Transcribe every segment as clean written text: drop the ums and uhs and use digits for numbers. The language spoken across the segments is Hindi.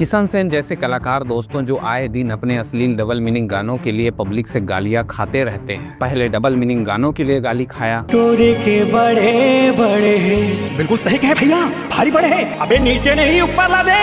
किशन सेन जैसे कलाकार दोस्तों जो आए दिन अपने अश्लील डबल मीनिंग गानों के लिए पब्लिक से गालियां खाते रहते हैं। पहले डबल मीनिंग गानों के लिए गाली खाया, टोरे के बड़े बड़े हैं। बिल्कुल सही कहे भैया, भारी बड़े हैं। अबे नीचे नहीं ऊपर ला दे।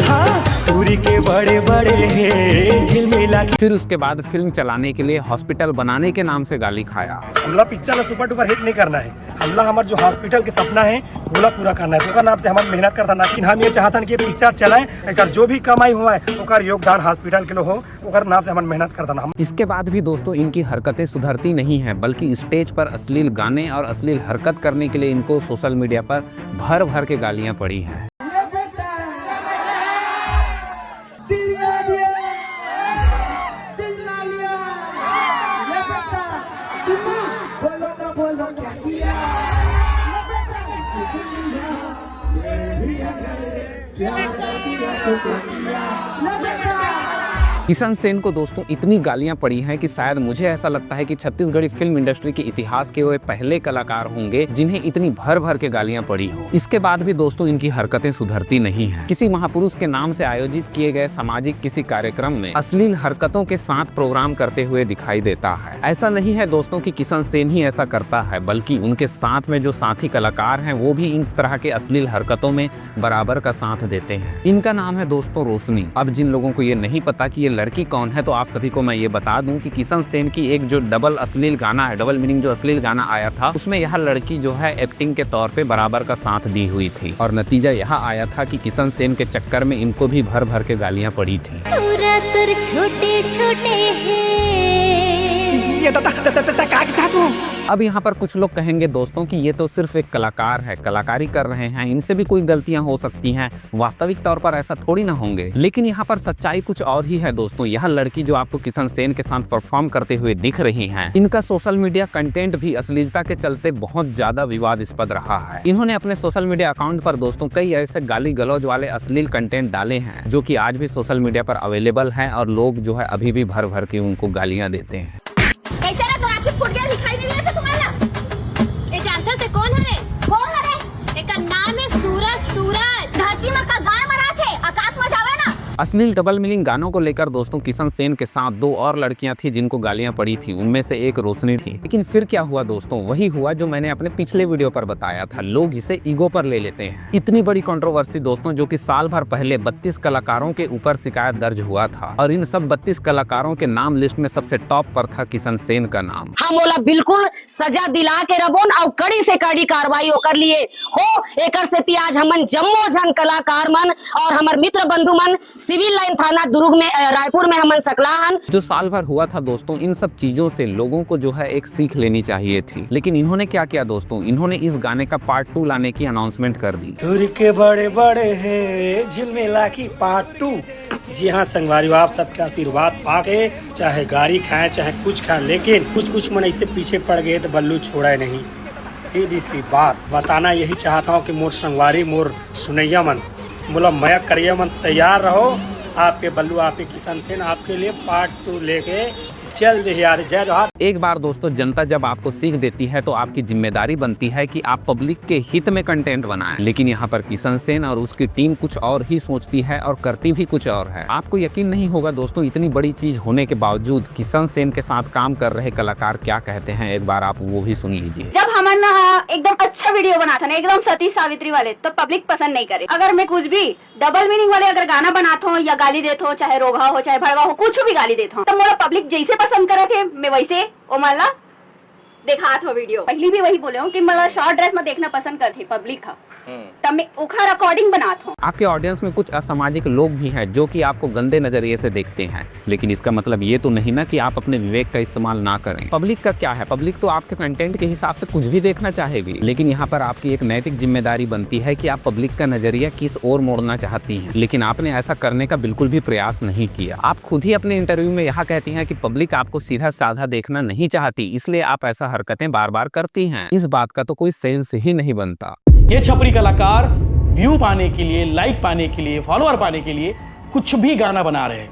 हाँ, टोरे के बड़े बड़े हैं, झिलमिला। फिर उसके बाद फिल्म चलाने के लिए हॉस्पिटल बनाने के नाम से गाली खाया। हमला पिक्चर में सुपर डुपर हिट नहीं करना है, हमला हमारे जो हॉस्पिटल के सपना है वो पूरा करना है। ओकर नाम से हमारे मेहनत करता ना कि हम ये चाहतन कि पिक्चर चलाए, एकर जो भी कमाई हुआ है ओकर योगदान हॉस्पिटल के लोग हो, ओकर नाम से हमारे मेहनत करता ना। इसके बाद भी दोस्तों इनकी हरकतें सुधरती नहीं है, बल्कि स्टेज पर अश्लील गाने और अश्लील हरकत करने के लिए इनको सोशल मीडिया पर भर भर के गालियां पड़ी हैं। किशन सेन को दोस्तों इतनी गालियां पड़ी हैं कि शायद मुझे ऐसा लगता है कि छत्तीसगढ़ी फिल्म इंडस्ट्री के इतिहास के वे पहले कलाकार होंगे जिन्हें इतनी भर भर के गालियां पड़ी हो। इसके बाद भी दोस्तों इनकी हरकतें सुधरती नहीं हैं। किसी महापुरुष के नाम से आयोजित किए गए सामाजिक किसी कार्यक्रम में अश्लील हरकतों के साथ प्रोग्राम करते हुए दिखाई देता है। ऐसा नहीं है दोस्तों कि किशन सेन ही ऐसा करता है, बल्कि उनके साथ में जो साथी कलाकार हैं वो भी इस तरह के अश्लील हरकतों में बराबर का साथ देते हैं। इनका नाम है दोस्तों रोशनी। अब जिन लोगों को ये नहीं पता कि ये लड़की कौन है, तो आप सभी को मैं ये बता दूं कि किशन सेन की एक जो डबल अश्लील गाना है, डबल मीनिंग जो अश्लील गाना आया था, उसमें यह लड़की जो है एक्टिंग के तौर पे बराबर का साथ दी हुई थी। और नतीजा यह आया था कि किशन सेन के चक्कर में इनको भी भर भर के गालियां पड़ी थी। छोटे छोटे अब यहाँ पर कुछ लोग कहेंगे दोस्तों कि ये तो सिर्फ एक कलाकार है, कलाकारी कर रहे हैं, इनसे भी कोई गलतियां हो सकती हैं, वास्तविक तौर पर ऐसा थोड़ी ना होंगे। लेकिन यहाँ पर सच्चाई कुछ और ही है दोस्तों। यह लड़की जो आपको किशन सेन के साथ परफॉर्म करते हुए दिख रही हैं, इनका सोशल मीडिया कंटेंट भी अश्लीलता के चलते बहुत ज्यादा विवादास्पद रहा है। इन्होंने अपने सोशल मीडिया अकाउंट पर दोस्तों कई ऐसे गाली गलौज वाले अश्लील कंटेंट डाले हैं जो कि आज भी सोशल मीडिया पर अवेलेबल है और लोग जो है अभी भी भर भर के उनको गालियां देते हैं। कैसे ना तो फुट गया, दिखाई नहीं दिया तुम्हारा? ये जानता से कौन है? कौन है? एक नाम है सूरज। सूरज धरती में का गाय मरा थे, आकाश में जावे ना। अश्लील डबल मीनिंग गानों को लेकर दोस्तों किशन सेन के साथ दो और लड़कियां थी जिनको गालियां पड़ी थी, उनमें से एक रोशनी थी। लेकिन फिर क्या हुआ दोस्तों, वही हुआ जो मैंने अपने पिछले वीडियो पर बताया था। लोग इसे ईगो पर ले लेते हैं। इतनी बड़ी कंट्रोवर्सी दोस्तों जो कि साल भर पहले 32 कलाकारों के ऊपर शिकायत दर्ज हुआ था, और इन सब 32 कलाकारों के नाम लिस्ट में सबसे टॉप पर था किशन सेन का नाम। हम बोला बिल्कुल सजा दिला के रबोन और कड़ी से कड़ी कार्रवाई कर लिए हो। एकर से आज हमन जम्मो जन कलाकार मन और हमार मित्र बंधु मन सिविल लाइन थाना दुर्ग में रायपुर में हमन सकलाहन। जो साल भर हुआ था दोस्तों, इन सब चीजों से लोगों को जो है एक सीख लेनी चाहिए थी। लेकिन इन्होंने क्या किया दोस्तों, इन्होंने इस गाने का पार्ट 2 लाने की अनाउंसमेंट कर दी। टोरे के बड़े बड़े हैं, झिलमिला की पार्ट 2। जी हाँ संगवारियों, आप सबका आशीर्वाद पाके चाहे गाड़ी खाए चाहे कुछ खाए, लेकिन कुछ मन ऐसे पीछे पड़ गए तो बल्लू छोड़ा नहीं। सीधी सी बात बताना यही चाहता हूँ कि मोर संगवारी मोर सुनैया मन बोला मया करिया मन तैयार रहो। आपके बल्लू आपके किशन सेन आपके लिए पार्ट 2 लेके जल्द ही यार। जय जोहार। एक बार दोस्तों जनता जब आपको सीख देती है तो आपकी जिम्मेदारी बनती है कि आप पब्लिक के हित में कंटेंट बनाएं। लेकिन यहाँ पर किशन सेन और उसकी टीम कुछ और ही सोचती है और करती भी कुछ और है। आपको यकीन नहीं होगा दोस्तों, इतनी बड़ी चीज होने के बावजूद किशन सेन के साथ काम कर रहे कलाकार क्या कहते हैं, एक बार आप वो भी सुन लीजिए। जब हमन एकदम अच्छा वीडियो बना था ना, एकदम सती सावित्री वाले, तो पब्लिक पसंद नहीं करे। अगर मैं कुछ भी डबल मीनिंग वाले अगर गाना बनाता हूँ या गाली देता हूँ, चाहे रोगा हो चाहे भड़वा हो, कुछ भी गाली देता हूँ, तो मोला पब्लिक जैसे पसंद करे थे मैं वैसे ओ माला देखा था वीडियो। पहली भी वही बोले हूँ कि मतलब शॉर्ट ड्रेस में देखना पसंद करती पब्लिक का, तब मैं ओखर अकॉर्डिंग बनाता हूँ। आपके ऑडियंस में कुछ असामाजिक लोग भी हैं जो कि आपको गंदे नजरिए से देखते हैं, लेकिन इसका मतलब ये तो नहीं ना कि आप अपने विवेक का इस्तेमाल ना करें। पब्लिक का क्या है, पब्लिक तो आपके कंटेंट के हिसाब से कुछ भी देखना चाहेगी, लेकिन यहाँ पर आपकी एक नैतिक जिम्मेदारी बनती है कि आप पब्लिक का नजरिया किस ओर मोड़ना चाहती हैं। लेकिन आपने ऐसा करने का बिल्कुल भी प्रयास नहीं किया। आप खुद ही अपने इंटरव्यू में यह कहती हैं कि पब्लिक आपको सीधा साधा देखना नहीं चाहती, इसलिए आप ऐसा हरकतें बार बार करती हैं। इस बात का तो कोई सेंस ही नहीं बनता। ये छपरी कलाकार व्यू पाने के लिए, लाइक पाने के लिए, फॉलोअर पाने के लिए कुछ भी गाना बना रहे हैं,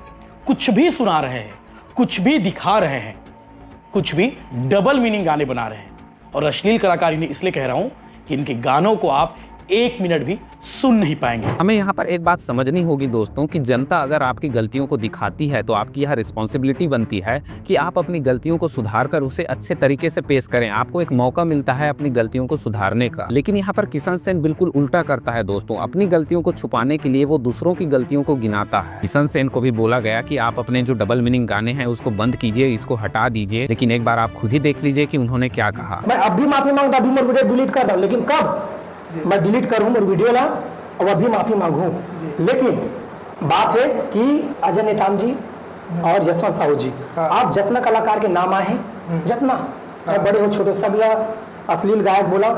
कुछ भी सुना रहे हैं, कुछ भी दिखा रहे हैं, कुछ भी डबल मीनिंग गाने बना रहे हैं। और अश्लील कलाकार इन्हें इसलिए कह रहा हूं कि इनके गानों को आप 1 मिनट भी सुन नहीं पाएंगे। हमें यहाँ पर एक बात समझनी होगी दोस्तों कि जनता अगर आपकी गलतियों को दिखाती है तो आपकी यह रिस्पॉन्सिबिलिटी बनती है कि आप अपनी गलतियों को सुधार कर उसे अच्छे तरीके से पेश करें। आपको एक मौका मिलता है अपनी गलतियों को सुधारने का। लेकिन यहाँ पर किशन सेन बिल्कुल उल्टा करता है दोस्तों। अपनी गलतियों को छुपाने के लिए वो दूसरों की गलतियों को गिनाता है। किशन सेन को भी बोला गया कि आप अपने जो डबल मीनिंग गाने हैं उसको बंद कीजिए, इसको हटा दीजिए। लेकिन एक बार आप खुद ही देख लीजिए कि उन्होंने क्या कहा। मैं अब भी माफी मांगता, अभी मैं वीडियो डिलीट कर रहा हूँ, लेकिन कब मैं डिलीट करूँ मेरे वीडियो ला और अभी माफी मांगू। लेकिन बात है कि अजय नेताम जी और जसवंत साहू जी, आप जितना कलाकार के नाम आए हैं, जितना बड़े हो छोटे, सब लोग अश्लील गायक बोला,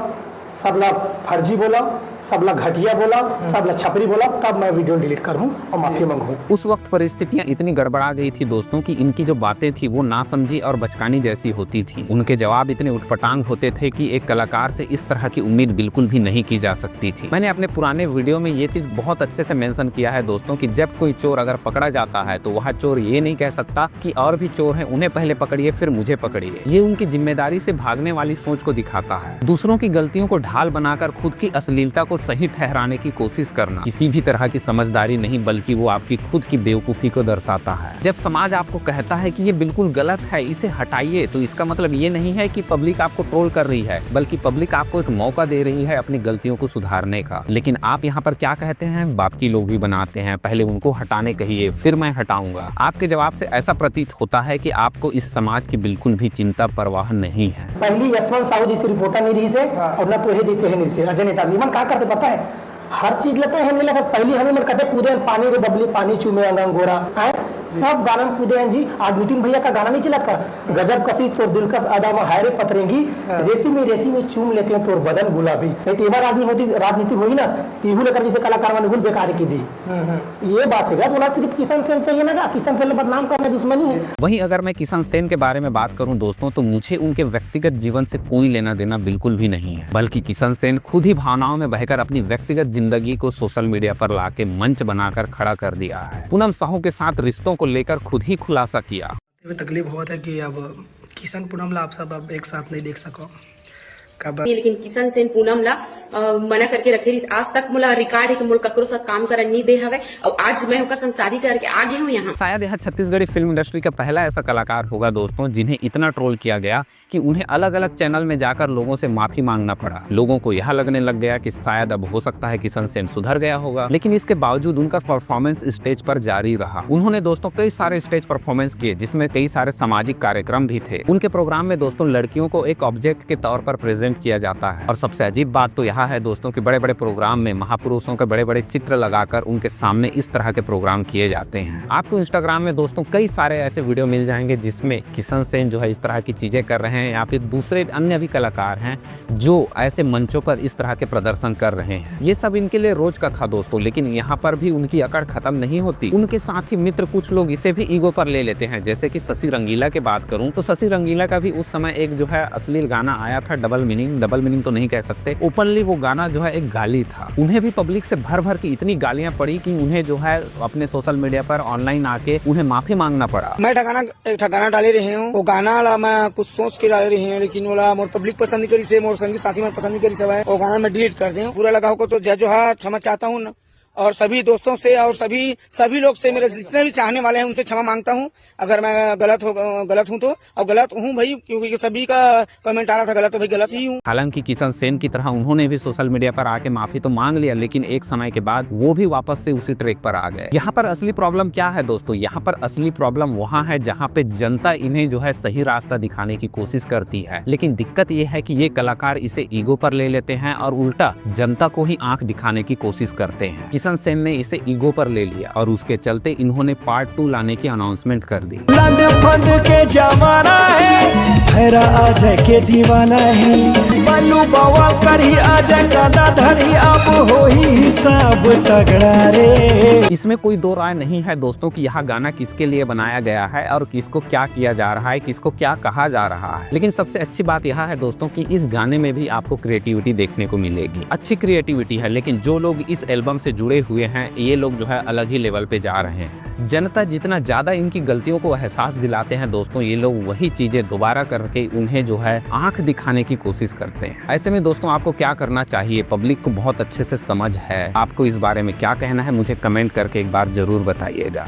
सब लोग फर्जी बोला, सब लोग घटिया बोला, सब लोग छपरी बोला, तब मैं वीडियो डिलीट करूं और माफी मांगू। उस वक्त परिस्थितियां इतनी गड़बड़ा गई थी दोस्तों कि इनकी जो बातें थी वो नासमझी और बचकानी जैसी होती थी। उनके जवाब इतने उटपटांग होते थे कि एक कलाकार से इस तरह की उम्मीद बिल्कुल भी नहीं की जा सकती थी। मैंने अपने पुराने वीडियो में ये चीज बहुत अच्छे से मेंशन किया है दोस्तों कि जब कोई चोर अगर पकड़ा जाता है तो वह चोर ये नहीं कह सकता कि और भी चोर हैं, उन्हें पहले पकड़िए फिर मुझे पकड़िए। ये उनकी जिम्मेदारी से भागने वाली सोच को दिखाता है। दूसरों की गलतियों को ढाल बनाकर खुद की अश्लीलता को सही ठहराने की कोशिश करना किसी भी तरह की समझदारी नहीं, बल्कि वो आपकी खुद की बेवकूफी को दर्शाता है। जब समाज आपको कहता है कि ये बिल्कुल गलत है, इसे हटाइए, तो इसका मतलब ये नहीं है कि पब्लिक आपको ट्रोल कर रही है, बल्कि पब्लिक आपको एक मौका दे रही है अपनी गलतियों को सुधारने का। लेकिन आप यहाँ पर क्या कहते हैं, बाप की लोग ही बनाते हैं, पहले उनको हटाने कहिए फिर मैं हटाऊंगा। आपके जवाब से ऐसा प्रतीत होता है कि आपको इस समाज की बिल्कुल भी चिंता परवाह नहीं है। पहली जसवंत साहू जी से रिपोर्टर नहीं रही से और न तो है जैसे है नहीं से अजय नेता जी मन क्या करते पता है, हर चीज लेते हैं नहीं लगा। पहली हमें मन कहते कूदे पानी रे बबली पानी चूमे अंगंग गोरा है, सब गाना में कूदे हैं जी। आज नितिन भैया का गाना नहीं चला था, गजब कसीस तोर दिलकश अदा में हायरे पतरेंगी, रेसी में चूम लेते हैं तोर बदन गुलाबी। नहीं तो बार आदमी होती राजनीति हुई ना, तीहू लेकर जैसे कलाकार ने बेकार की दी। ये बात है बोला सिर्फ किशन सेन चाहिए ना, किशन सेन बदनाम करना दुश्मनी है। वहीं अगर मैं किशन सेन के बारे में बात करूं दोस्तों तो मुझे उनके व्यक्तिगत जीवन से कोई लेना देना बिल्कुल भी नहीं है, बल्कि किशन सेन खुद ही भावनाओं में बहकर अपनी व्यक्तिगत जिंदगी को सोशल मीडिया पर लाके मंच बनाकर खड़ा कर दिया है। पूनम साहू के साथ रिश्तों को लेकर खुद ही खुलासा किया। तकलीफ हुआ था कि अब किशन पूनम ला आप सब अब एक साथ नहीं देख सको कब। लेकिन किशन सेन पूनम ला मना करके रखे रही। आज तक मोला रिकॉर्ड है कि मोल ककरो साथ काम करन नहीं दे हवे और आज मैं होकर संग शादी करके आ गई हूँ यहाँ। शायद यह छत्तीसगढ़ी फिल्म इंडस्ट्री का पहला ऐसा कलाकार होगा दोस्तों जिन्हें इतना ट्रोल किया गया कि उन्हें अलग अलग चैनल में जाकर लोगों से माफी मांगना पड़ा। लोगों को यह लगने लग गया कि शायद अब हो सकता है किशन सेन सुधर गया होगा, लेकिन इसके बावजूद उनका परफॉर्मेंस स्टेज पर जारी रहा। उन्होंने दोस्तों कई सारे स्टेज परफॉर्मेंस किए जिसमें कई सारे सामाजिक कार्यक्रम भी थे। उनके प्रोग्राम में दोस्तों लड़कियों को एक ऑब्जेक्ट के तौर पर प्रेजेंट किया जाता है। और सबसे अजीब बात तो यह है दोस्तों कि बड़े बड़े प्रोग्राम में महापुरुषों के बड़े बड़े चित्र लगाकर उनके सामने इस तरह के प्रोग्राम किए जाते हैं। आपको इंस्टाग्राम में दोस्तों कई सारे ऐसे वीडियो मिल जाएंगे जिसमें किशन सेन जो है इस तरह की चीजें कर रहे हैं या फिर दूसरे अन्य भी कलाकार हैं जो ऐसे मंचों पर इस तरह के प्रदर्शन कर रहे हैं। ये सब इनके लिए रोज का था दोस्तों, लेकिन यहाँ पर भी उनकी अकड़ खत्म नहीं होती। उनके साथ ही मित्र कुछ लोग इसे भी ईगो पर ले लेते हैं। जैसे कि शशि रंगीला की बात करूं तो शशि रंगीला का भी उस समय एक जो है अश्लील गाना आया था, डबल मीनिंग तो नहीं कह सकते, ओपनली वो गाना जो है एक गाली था। उन्हें भी पब्लिक से भर भर की इतनी गालियां पड़ी कि उन्हें जो है अपने सोशल मीडिया पर ऑनलाइन आके उन्हें माफी मांगना पड़ा। मैं एक गाना डाले रही हूँ, वो गाना ला मैं कुछ सोच के डाले रही हूँ, लेकिन वो मोर पब्लिक पसंद नहीं करी से, मोर संगीत साथी में पसंद नहीं करी सब है, वो गाना मैं डिलीट कर दूं। पूरा लगा हो तो जो है क्षमा चाहता हूँ और सभी दोस्तों से और सभी लोग से, मेरे जितने भी चाहने वाले हैं उनसे क्षमा मांगता हूँ अगर मैं गलत हूँ तो। और गलत हूँ भाई, क्योंकि सभी का कमेंट आ रहा था गलत, तो भाई गलत ही हूँ। हालांकि किशन सेन की तरह उन्होंने भी सोशल मीडिया पर आके माफी तो मांग लिया, लेकिन एक समय के बाद वो भी वापस से उसी ट्रैक पर आ गए। यहाँ पर असली प्रॉब्लम क्या है दोस्तों, यहाँ पर असली प्रॉब्लम वहाँ है जहाँ पे जनता इन्हें जो है सही रास्ता दिखाने की कोशिश करती है, लेकिन दिक्कत ये है कि ये कलाकार इसे ईगो पर ले लेते हैं और उल्टा जनता को ही आंख दिखाने की कोशिश करते हैं। किशन सेन ने इसे ईगो पर ले लिया और उसके चलते इन्होंने पार्ट 2 लाने की अनाउंसमेंट कर दी। लंड के जमाना है, भैरा अजय के दीवाना है, बल्लू बवाल करी अजय का धरी, अब हो ही हिसाब तगड़ा रे। इसमें कोई दो राय नहीं है दोस्तों कि यह गाना किसके लिए बनाया गया है और किसको क्या किया जा रहा है, किसको क्या कहा जा रहा है। लेकिन सबसे अच्छी बात यह है दोस्तों कि इस गाने में भी आपको क्रिएटिविटी देखने को मिलेगी। अच्छी क्रिएटिविटी है, लेकिन जो लोग इस एल्बम से जुड़े हुए हैं ये लोग जो है अलग ही लेवल पे जा रहे हैं। जनता जितना ज़्यादा इनकी गलतियों को एहसास दिलाते हैं दोस्तों, ये लोग वही चीज़ें दोबारा करके उन्हें जो है आंख दिखाने की कोशिश करते हैं। ऐसे में दोस्तों आपको क्या करना चाहिए? पब्लिक को बहुत अच्छे से समझ है, आपको इस बारे में क्या कहना है मुझे कमेंट करके एक बार जरूर बताइएगा।